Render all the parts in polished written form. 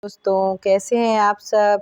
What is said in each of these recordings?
दोस्तों, कैसे हैं आप सब?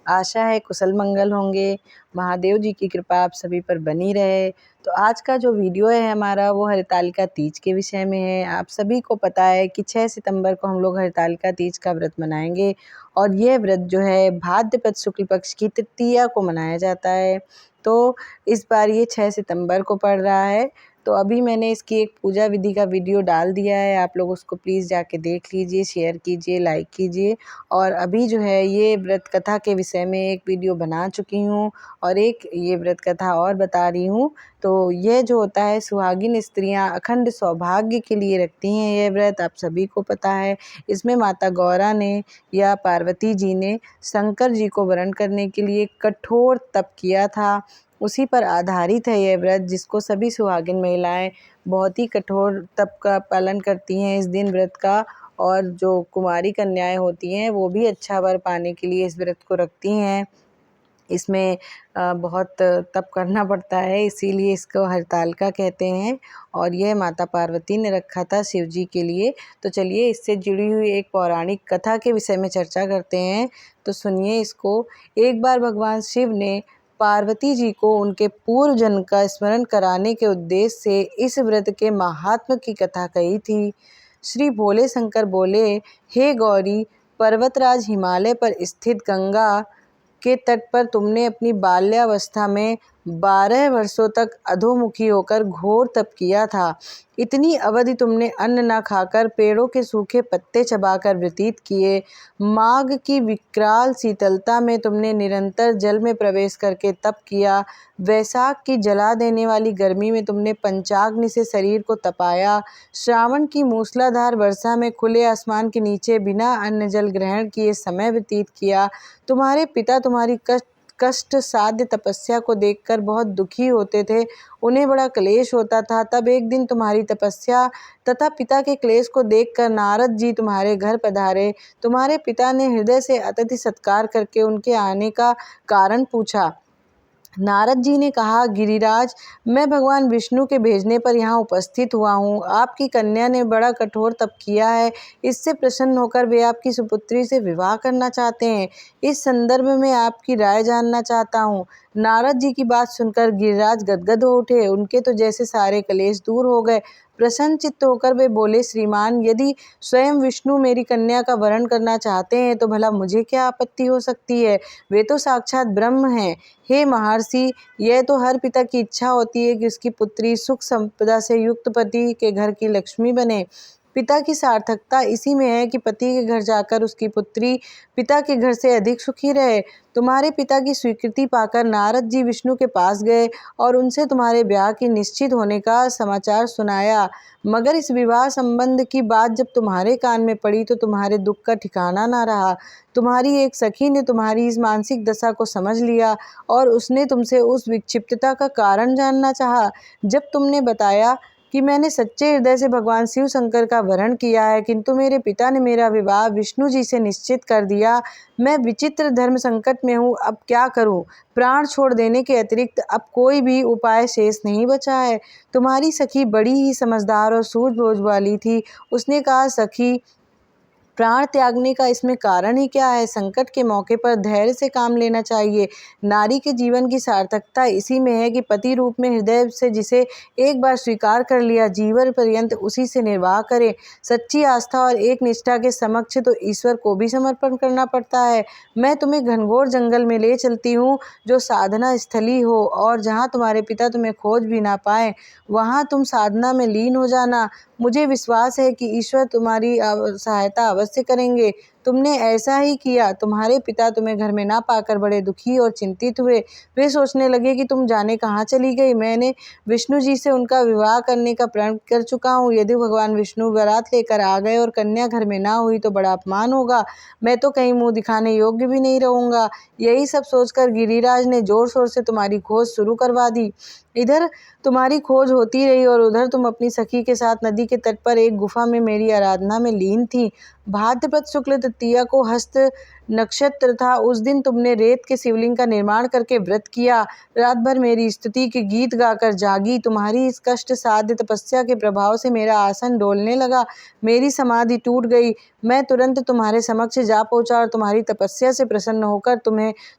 आशा है कुशल मंगल होंगे। महादेव जी की कृपा आप सभी पर बनी रहे। तो आज का जो वीडियो है हमारा वो हरितालिका तीज के विषय में है। आप सभी को पता है कि 6 सितंबर को हम लोग हरितालिका तीज का व्रत मनाएंगे और यह व्रत जो है भाद्रपद शुक्ल पक्ष की तृतीया को मनाया जाता है। तो इस बार ये 6 सितंबर को पड़ रहा है। तो अभी मैंने इसकी एक पूजा विधि का वीडियो डाल दिया है, आप लोग उसको प्लीज़ जाके देख लीजिए, शेयर कीजिए, लाइक कीजिए। और अभी जो है ये व्रत कथा के विषय में एक वीडियो बना चुकी हूँ और एक ये व्रत कथा और बता रही हूँ। तो ये जो होता है सुहागिन स्त्रियाँ अखंड सौभाग्य के लिए रखती हैं ये व्रत, आप सभी को पता है। इसमें माता गौरा ने या पार्वती जी ने शंकर जी को वरण करने के लिए कठोर तप किया था। उसी पर आधारित है यह व्रत, जिसको सभी सुहागिन महिलाएं बहुत ही कठोर तप का पालन करती हैं इस दिन व्रत का। और जो कुमारी कन्याएं होती हैं वो भी अच्छा वर पाने के लिए इस व्रत को रखती हैं। इसमें बहुत तप करना पड़ता है, इसीलिए इसको हरतालिका कहते हैं। और यह माता पार्वती ने रखा था शिव जी के लिए। तो चलिए इससे जुड़ी हुई एक पौराणिक कथा के विषय में चर्चा करते हैं। तो सुनिए इसको। एक बार भगवान शिव ने पार्वती जी को उनके पूर्व जन्म का स्मरण कराने के उद्देश्य से इस व्रत के महात्म्य की कथा कही थी। श्री भोले शंकर बोले, हे गौरी, पर्वतराज हिमालय पर स्थित गंगा के तट पर तुमने अपनी बाल्यावस्था में 12 वर्षों तक अधोमुखी होकर घोर तप किया था। इतनी अवधि तुमने अन्न न खाकर पेड़ों के सूखे पत्ते चबाकर व्यतीत किए। माघ की विकराल शीतलता में तुमने निरंतर जल में प्रवेश करके तप किया। वैशाख की जला देने वाली गर्मी में तुमने पंचाग्नि से शरीर को तपाया। श्रावण की मूसलाधार वर्षा में खुले आसमान के नीचे बिना अन्न जल ग्रहण किए समय व्यतीत किया। तुम्हारे पिता तुम्हारी कष्ट साध्य तपस्या को देखकर बहुत दुखी होते थे, उन्हें बड़ा क्लेश होता था। तब एक दिन तुम्हारी तपस्या तथा पिता के क्लेश को देखकर नारद जी तुम्हारे घर पधारे। तुम्हारे पिता ने हृदय से अतिथि सत्कार करके उनके आने का कारण पूछा। नारद जी ने कहा, गिरिराज, मैं भगवान विष्णु के भेजने पर यहाँ उपस्थित हुआ हूँ। आपकी कन्या ने बड़ा कठोर तप किया है, इससे प्रसन्न होकर वे आपकी सुपुत्री से विवाह करना चाहते हैं। इस संदर्भ में आपकी राय जानना चाहता हूँ। नारद जी की बात सुनकर गिरिराज गदगद हो उठे, उनके तो जैसे सारे क्लेश दूर हो गए। प्रसन्न चित्त होकर वे बोले, श्रीमान, यदि स्वयं विष्णु मेरी कन्या का वरण करना चाहते हैं तो भला मुझे क्या आपत्ति हो सकती है, वे तो साक्षात ब्रह्म हैं। हे महर्षि, यह तो हर पिता की इच्छा होती है कि उसकी पुत्री सुख संपदा से युक्त पति के घर की लक्ष्मी बने। पिता की सार्थकता इसी में है कि पति के घर जाकर उसकी पुत्री पिता के घर से अधिक सुखी रहे। तुम्हारे पिता की स्वीकृति पाकर नारद जी विष्णु के पास गए और उनसे तुम्हारे ब्याह की निश्चित होने का समाचार सुनाया। मगर इस विवाह संबंध की बात जब तुम्हारे कान में पड़ी तो तुम्हारे दुख का ठिकाना ना रहा। तुम्हारी एक सखी ने तुम्हारी इस मानसिक दशा को समझ लिया और उसने तुमसे उस विक्षिप्तता का कारण जानना चाहा। जब तुमने बताया कि मैंने सच्चे हृदय से भगवान शिव शंकर का वरण किया है, किंतु मेरे पिता ने मेरा विवाह विष्णु जी से निश्चित कर दिया, मैं विचित्र धर्म संकट में हूँ, अब क्या करूँ? प्राण छोड़ देने के अतिरिक्त अब कोई भी उपाय शेष नहीं बचा है। तुम्हारी सखी बड़ी ही समझदार और सूझबूझ वाली थी। उसने कहा, सखी, प्राण त्यागने का इसमें कारण ही क्या है? संकट के मौके पर धैर्य से काम लेना चाहिए। नारी के जीवन की सार्थकता इसी में है कि पति रूप में हृदय से जिसे एक बार स्वीकार कर लिया, जीवन पर्यंत उसी से निर्वाह करे। सच्ची आस्था और एक निष्ठा के समक्ष तो ईश्वर को भी समर्पण करना पड़ता है। मैं तुम्हें घनघोर जंगल में ले चलती हूँ, जो साधना स्थली हो, और जहाँ तुम्हारे पिता तुम्हें खोज भी ना पाए, वहाँ तुम साधना में लीन हो जाना। मुझे विश्वास है कि ईश्वर तुम्हारी सहायता अवश्य करेंगे। तुमने ऐसा ही किया। तुम्हारे पिता तुम्हें घर में ना पाकर बड़े दुखी और चिंतित हुए। वे सोचने लगे कि तुम जाने कहाँ चली गई। मैंने विष्णु जी से उनका विवाह करने का प्रण कर चुका हूँ। यदि भगवान विष्णु बारात लेकर आ गए और कन्या घर में ना हुई तो बड़ा अपमान होगा। मैं तो कहीं मुँह दिखाने योग्य भी नहीं रहूँगा। यही सब सोचकर गिरिराज ने जोर शोर से तुम्हारी खोज शुरू करवा दी। इधर तुम्हारी खोज होती रही और उधर तुम अपनी सखी के साथ नदी के तट पर एक गुफा में मेरी आराधना में लीन थी। भाद्रपद शुक्ल तृतीया को हस्त नक्षत्र था, उस दिन तुमने रेत के शिवलिंग का निर्माण करके व्रत किया। रात भर मेरी स्तुति के गीत गाकर जागी। तुम्हारी इस कष्ट साध्य तपस्या के प्रभाव से मेरा आसन डोलने लगा, मेरी समाधि टूट गई। मैं तुरंत तुम्हारे समक्ष जा पहुंचा और तुम्हारी तपस्या से प्रसन्न होकर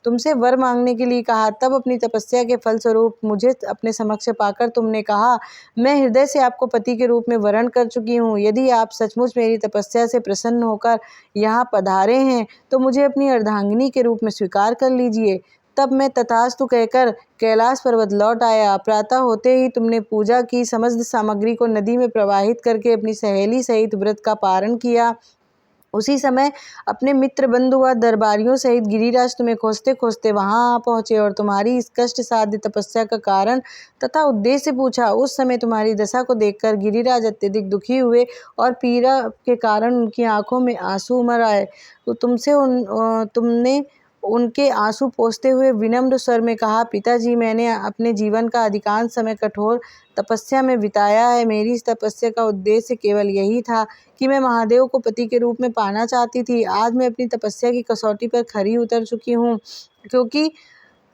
तुमसे वर मांगने के लिए कहा। तब अपनी तपस्या के फलस्वरूप मुझे अपने समक्ष पाकर तुमने कहा, मैं हृदय से आपको पति के रूप में वरण कर चुकी हूँ। यदि आप सचमुच मेरी तपस्या से प्रसन्न होकर यहाँ पधारे हैं तो मुझे अपनी अर्धांगिनी के रूप में स्वीकार कर लीजिए। तब मैं तथास्तु कहकर कैलाश पर्वत लौट आया। प्रातः होते ही तुमने पूजा की समस्त सामग्री को नदी में प्रवाहित करके अपनी सहेली सहित व्रत का पारण किया। उसी समय अपने मित्र बंधु व दरबारियों सहित गिरिराज तुम्हें खोजते खोजते वहां आ पहुँचे और तुम्हारी इस कष्ट साध्य तपस्या का कारण तथा उद्देश्य पूछा। उस समय तुम्हारी दशा को देखकर गिरिराज अत्यधिक दुखी हुए और पीड़ा के कारण उनकी आंखों में आंसू उमड़ आए। तो तुमने उनके आंसू पोंछते हुए विनम्र स्वर में कहा, पिताजी, मैंने अपने जीवन का अधिकांश समय कठोर तपस्या में बिताया है। मेरी इस तपस्या का उद्देश्य केवल यही था कि मैं महादेव को पति के रूप में पाना चाहती थी। आज मैं अपनी तपस्या की कसौटी पर खरी उतर चुकी हूँ, क्योंकि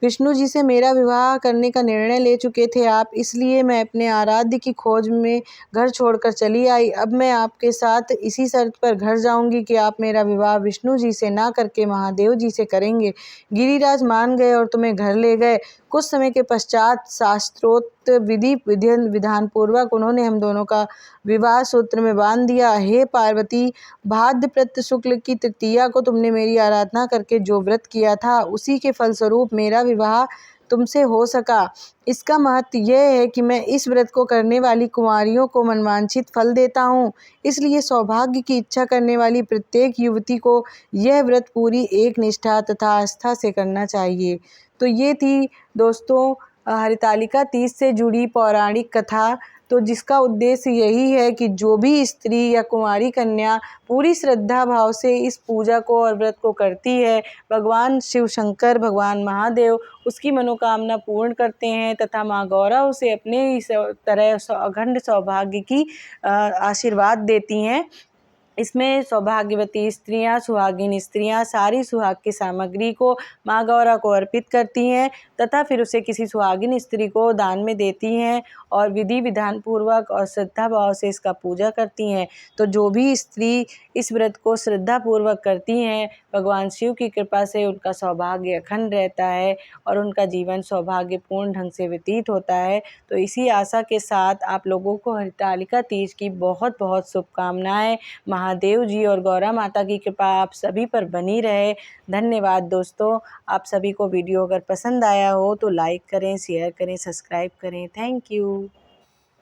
विष्णु जी से मेरा विवाह करने का निर्णय ले चुके थे आप, इसलिए मैं अपने आराध्य की खोज में घर छोड़कर चली आई। अब मैं आपके साथ इसी शर्त पर घर जाऊंगी कि आप मेरा विवाह विष्णु जी से ना करके महादेव जी से करेंगे। गिरिराज मान गए और तुम्हें घर ले गए। कुछ समय के पश्चात शास्त्रोक्त विधि विधान पूर्वक उन्होंने हम दोनों का विवाह सूत्र में बांध दिया। हे पार्वती, भाद्रपद शुक्ल की तृतीया को तुमने मेरी आराधना करके जो व्रत किया था, उसी के फलस्वरूप मेरा विवाह तुमसे हो सका। इसका महत्व यह है कि मैं इस व्रत को करने वाली कुंवारियों को मनवांछित फल देता हूँ, इसलिए सौभाग्य की इच्छा करने वाली प्रत्येक युवती को यह व्रत पूरी एक निष्ठा तथा आस्था से करना चाहिए। तो ये थी दोस्तों हरितालिका तीज से जुड़ी पौराणिक कथा, तो जिसका उद्देश्य यही है कि जो भी स्त्री या कुंवारी कन्या पूरी श्रद्धा भाव से इस पूजा को और व्रत को करती है, भगवान शिव शंकर, भगवान महादेव उसकी मनोकामना पूर्ण करते हैं तथा माँ गौरा उसे अपने इस तरह अखंड सौभाग्य की आशीर्वाद देती हैं। इसमें सौभाग्यवती स्त्रियां, सुहागिन स्त्रियां सारी सुहाग की सामग्री को माँ गौरा को अर्पित करती हैं तथा फिर उसे किसी सुहागिन स्त्री को दान में देती हैं और विधि विधान पूर्वक और श्रद्धा भाव से इसका पूजा करती हैं। तो जो भी स्त्री इस व्रत को श्रद्धा पूर्वक करती हैं, भगवान शिव की कृपा से उनका सौभाग्य अखंड रहता है और उनका जीवन सौभाग्यपूर्ण ढंग से व्यतीत होता है। तो इसी आशा के साथ आप लोगों को हरितालिका तीज की बहुत बहुत शुभकामनाएं। महादेव जी और गौरा माता की कृपा आप सभी पर बनी रहे। धन्यवाद दोस्तों। आप सभी को वीडियो अगर पसंद आया हो तो लाइक करें, शेयर करें, सब्सक्राइब करें। Thank you.